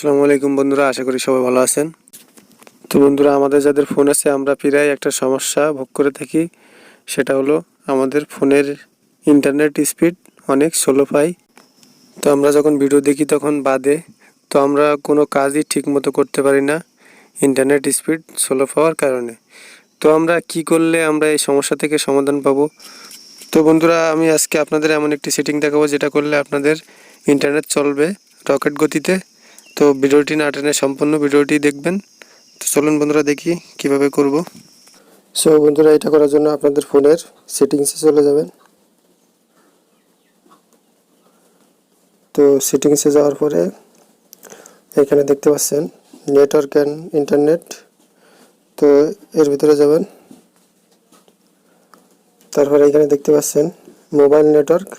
আসসালামু আলাইকুম বন্ধুরা, আশা করি সবাই ভালো আছেন। তো বন্ধুরা, আমাদের যাদের ফোন আছে আমরা প্রায় একটা সমস্যা ভোগ করে থাকি, সেটা হলো আমাদের ফোনের ইন্টারনেট স্পিড অনেক স্লো পাই। তো আমরা যখন ভিডিও দেখি তখন বাদে, তো আমরা কোনো কাজই ঠিকমতো করতে পারি না ইন্টারনেট স্পিড স্লো পাওয়ার কারণে। তো আমরা কি করলে আমরা এই সমস্যা থেকে সমাধান পাবো? তো বন্ধুরা, আমি আজকে আপনাদের এমন একটি সেটিং দেখাবো যেটা করলে আপনাদের ইন্টারনেট চলবে রকেট গতিতে। তো ভিডিওটি না টেনে সম্পূর্ণ ভিডিওটি দেখবেন। তো চলুন বন্ধুরা, দেখি কিভাবে করব। সো বন্ধুরা, এটা করার জন্য আপনাদের ফোনের সেটিংসে চলে যাবেন। তো সেটিংসে যাওয়ার পরে এখানে দেখতে পাচ্ছেন নেটওয়ার্ক অ্যান্ড ইন্টারনেট। তো এর ভিতরে যাবেন। তারপরে এখানে দেখতে পাচ্ছেন মোবাইল নেটওয়ার্ক।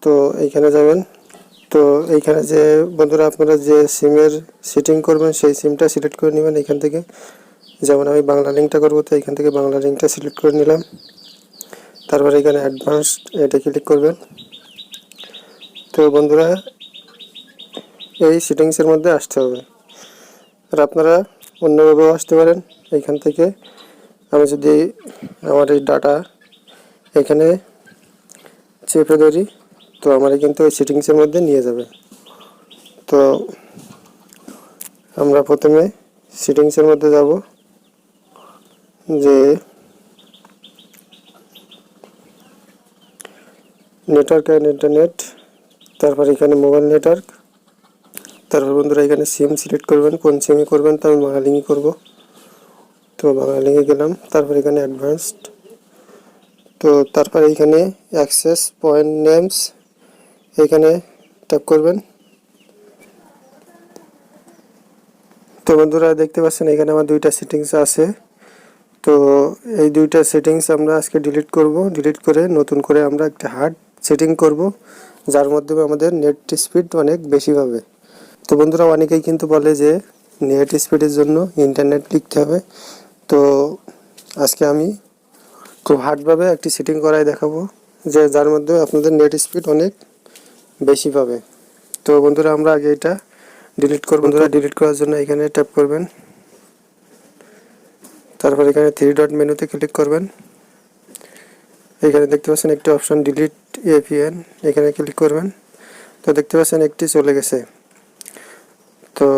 তো এইখানে যাবেন। তো এইখানে যে বন্ধুরা আপনারা যে সিমের সেটিং করবেন সেই সিমটা সিলেক্ট করে নেবেন এখান থেকে। যেমন আমি বাংলা লিঙ্কটা করবো, তো এখান থেকে বাংলা লিঙ্কটা সিলেক্ট করে নিলাম। তারপরে এখানে অ্যাডভান্সড এটা ক্লিক করবেন। তো বন্ধুরা, এই সেটিংসের মধ্যে আসতে হবে। আর আপনারা অন্যভাবেও আসতে পারেন। এইখান থেকে আমি যদি আমার এই ডাটা এখানে চেপে ধরি, তো আমার কিন্তু এই সেটিংসের মধ্যে নিয়ে যাবে। তো আমরা প্রথমে সেটিংসের মধ্যে যাব, যে নেটওয়ার্ক অ্যান্ড ইন্টারনেট, তারপর এখানে মোবাইল নেটওয়ার্ক। তারপর বন্ধুরা এখানে সিম সিলেক্ট করবেন, কোন সিমে করবেন। তো আমি বাঙালিংই করব। তো বাঙালিংয়ে গেলাম। তারপর এখানে অ্যাডভান্সড। তো তারপর এইখানে অ্যাক্সেস পয়েন্ট নেমস এখানে ট্যাপ করবেন। তো বন্ধুরা দেখতে পাচ্ছেন এখানে আমার দুইটা সেটিংস আছে। তো এই দুইটা সেটিংস আমরা আজকে ডিলিট করব। ডিলিট করে নতুন করে আমরা একটা হার্ড সেটিং করব, যার মাধ্যমে আমাদের নেট স্পিড অনেক বেশি পাবে। তো বন্ধুরা, অনেকেই কিন্তু বলে যে নেট স্পিডের জন্য ইন্টারনেট লিখতে হবে। তো আজকে আমি খুব হার্ডভাবে একটি সেটিং করাই দেখাবো, যে যার মাধ্যমে আপনাদের নেট স্পিড অনেক বেশি পাবে। তো বন্ধুরা, আমরা আগে এটা ডিলিট করব। বন্ধুরা, ডিলিট করার জন্য এখানে ট্যাপ করবেন। তারপর এখানে থ্রি ডট মেনুতে ক্লিক করবেন। এখানে দেখতে পাচ্ছেন একটি অপশন ডিলিট এপিএন, এখানে ক্লিক করবেন। তো দেখতে পাচ্ছেন একটি চলে গেছে। তো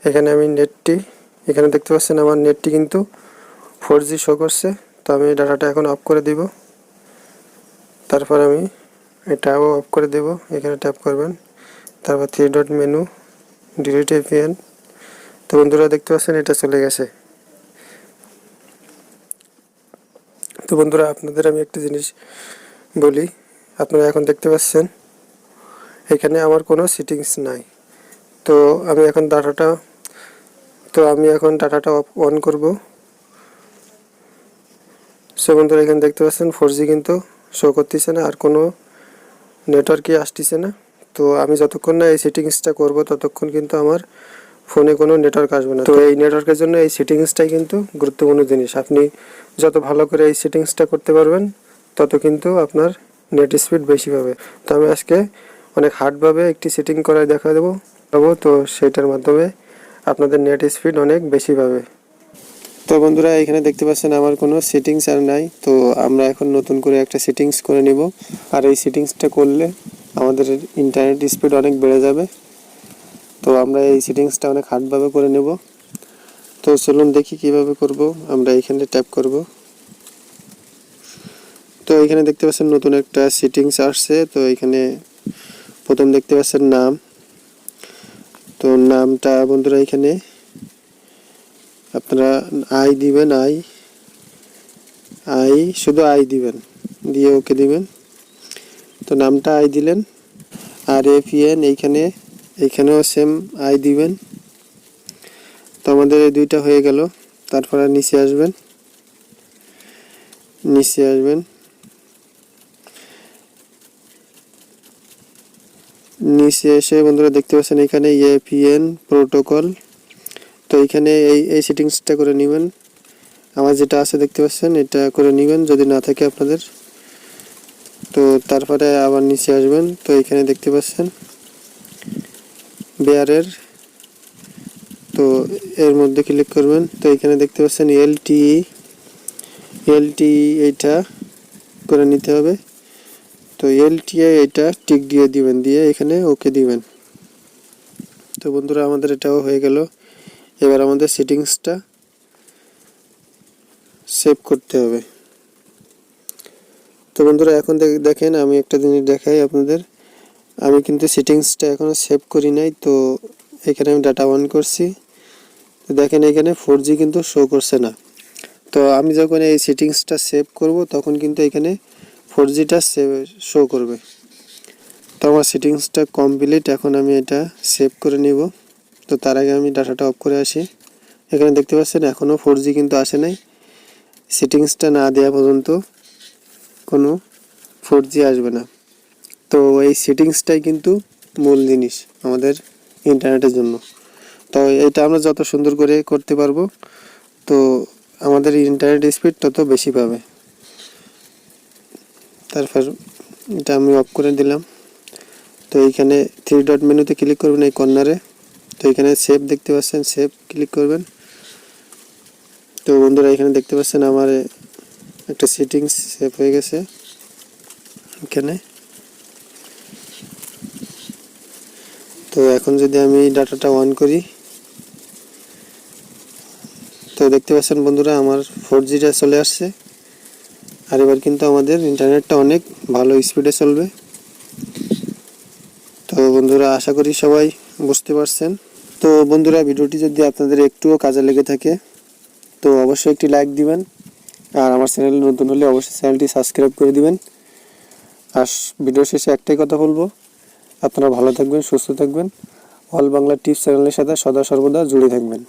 এখানে আমি নেটটি, এখানে দেখতে পাচ্ছেন আমার নেটটি কিন্তু 4G শো করছে। তো আমি ডাটাটা এখন অফ করে দিব। তারপর আমি এটাও অফ করে দেব। এখানে ট্যাপ করবেন। তারপর three dot menu, delete APN. তো বন্ধুরা দেখতে পাচ্ছেন এটা চলে গেছে। তো বন্ধুরা, আপনাদের আমি একটা জিনিস বলি, আপনারা এখন দেখতে পাচ্ছেন এখানে আমার কোনো সেটিংস নাই। তো আমি এখন ডাটাটা অন করব। সো বন্ধুরা, এখানে দেখতে পাচ্ছেন 4G কিন্তু শো করতেছে না, আর কোনো নেটওয়ার্কই আসতেছে না। তো আমি যতক্ষণ না এই সেটিংসটা করব ততক্ষণ কিন্তু আমার ফোনে কোনো নেটওয়ার্ক আসবে না। তো এই নেটওয়ার্কের জন্য এই সেটিংসটাই কিন্তু গুরুত্বপূর্ণ জিনিস। আপনি যত ভালো করে এই সেটিংসটা করতে পারবেন তত কিন্তু আপনার নেট স্পিড বেশি পাবে। তো আমি আজকে অনেক হার্ডভাবে একটি সেটিং করায় দেখা দেবো। তো সেটার মাধ্যমে আপনাদের নেট স্পিড অনেক বেশি পাবে। তো বন্ধুরা, এখানে দেখতে পাচ্ছেন আমার কোনো সেটিংস আর নাই। তো আমরা এখন নতুন করে একটা সেটিংস করে নিব। আর এই সেটিংসটা করলে আমাদের ইন্টারনেট স্পিড অনেক বেড়ে যাবে। তো আমরা এই সেটিংসটা অনেক হার্ডভাবে করে নেব। তো চলুন দেখি কিভাবে করব। আমরা এখানে ট্যাপ করব। তো এখানে দেখতে পাচ্ছেন নতুন একটা সেটিংস আসছে। তো এখানে প্রথম দেখতে পাচ্ছেন নাম। তো নামটা বন্ধুরা এখানে আপনারা আই দিবেন, আই শুধু আই দিবেন, দিয়ে ওকে দিবেন। তো নামটা আই দিলেন। আর এপিএন এইখানেও সেম আই দিবেন। তো আমাদের এই দুইটা হয়ে গেল। তারপরে নিচে আসবেন। নিচে এসে বন্ধুরা দেখতে পাচ্ছেন এখানে এপিএন প্রোটোকল। তো এইখানে এই সেটিংসটা করে নেবেন। আমার যেটা আছে দেখতে পাচ্ছেন এটা করে নেবেন যদি না থাকে আপনাদের। তো তারপরে আবার নিচে আসবেন। তো এখানে দেখতে পাচ্ছেন লেয়ারের, তো এর মধ্যে ক্লিক করবেন। তো এখানে দেখতে পাচ্ছেন এলটিই এইটা করে নিতে হবে। তো এলটিএ এটা টিক দিয়ে দিবেন, দিয়ে এখানে ওকে দিবেন। তো বন্ধুরা আমাদের এটাও হয়ে গেল। এবার আমাদের সেটিংসটা সেভ করতে হবে। তো বন্ধুরা এখন দেখেন আমি একটা জিনিস দেখাই আপনাদের। আমি কিন্তু সেটিংসটা এখনো সেভ করি নাই। তো এখানে আমি ডাটা অন করছি। তো দেখেন এখানে 4G কিন্তু শো করছে না। তো আমি যখন এই সেটিংসটা সেভ করব তখন কিন্তু এখানে 4Gটা শো করবে। তো আমার সেটিংসটা কমপ্লিট, এখন আমি এটা সেভ করে নিব। তো তার আগে আমি ডাটাটা অফ করে আসি। এখানে দেখতে পাচ্ছেন এখনও 4G কিন্তু আসে নাই। সেটিংসটা না দেওয়া পর্যন্ত কোনো 4G আসবে না। তো এই সেটিংসটাই কিন্তু মূল জিনিস আমাদের ইন্টারনেটের জন্য। তো এটা আমরা যত সুন্দর করে করতে পারবো, তো আমাদের ইন্টারনেট স্পিড তত বেশি পাবে। তারপর এটা আমি অফ করে দিলাম। তো এইখানে 3 ডট মেনুতে ক্লিক করবেন এই কর্নারে। তো এখানে সেভ দেখতে পাচ্ছেন, সেভ ক্লিক করবেন। তো বন্ধুরা এখানে দেখতে পাচ্ছেন আমার একটা সেটিংস সেভ হয়ে গেছে এখানে। তো এখন যদি আমি ডাটাটা অন করি, তো দেখতে পাচ্ছেন বন্ধুরা আমার 4Gটা চলে আসছে। আর এবার কিন্তু আমাদের ইন্টারনেটটা অনেক ভালো স্পিডে চলবে। তো বন্ধুরা আশা করি সবাই বুঝতে পারছেন। তো বন্ধুরা ভিডিওটি যদি আপনাদের একটুও কাজে লেগে থাকে তো অবশ্যই একটি লাইক দিবেন। আর আমার চ্যানেল নতুন হলে অবশ্যই চ্যানেলটি সাবস্ক্রাইব করে দিবেন। আর ভিডিও শেষে একটাই কথা বলবো, আপনারা ভালো থাকবেন, সুস্থ থাকবেন, অল বাংলা টিপস চ্যানেলের সাথে সদা সর্বদা জুড়ে থাকবেন।